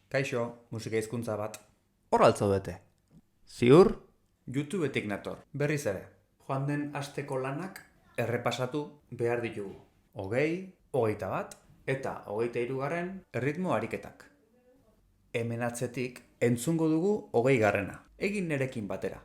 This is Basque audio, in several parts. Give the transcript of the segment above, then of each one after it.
Kaixo, musika hizkuntza bat. Hor altzo bete. Ziur? YouTubetik nator, berriz ere. Joan den asteko lanak errepasatu behar ditugu. 20, 21 eta 23 erritmo ariketak. Hemen atzetik entzungo dugu 20. Egin nerekin batera.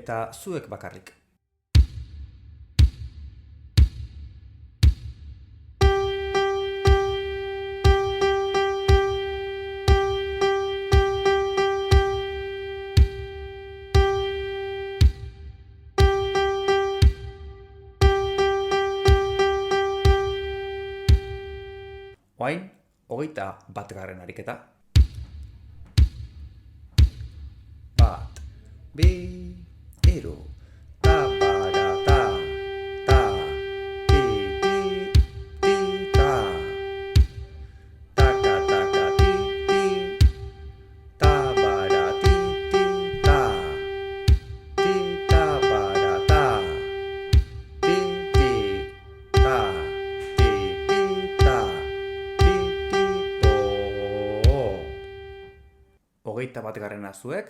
Eta zuek bakarrik. Oain, 21. ariketa. 1, 2, 3, ta para ta, ta, ti ti ti ta, taka taka ti ti, ta para ti ti ta, ti ta para ta, ti ti ta, ti ti ta, ti ti to. 21. zuek.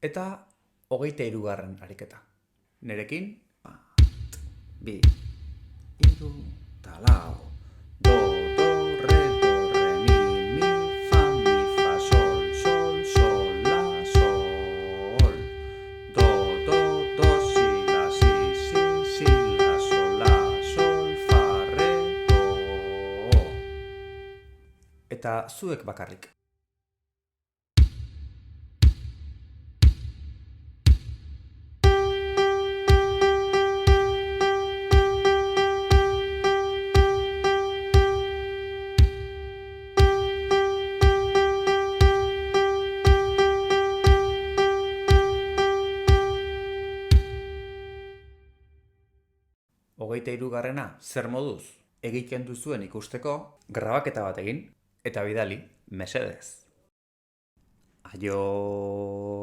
Eta 23. ariketa. Nerekin, 1, 2, 3, ta lau. Do, do, re, mi, fa, sol, sol, sol, la, sol. Do, do, do, si, la, sol, la, sol, fa, re, do. Eta zuek bakarrik. Hogeita hirugarrena, zer moduz egiten duzuen ikusteko, grabaketa bat egin, eta bidali, mesedez. Aio!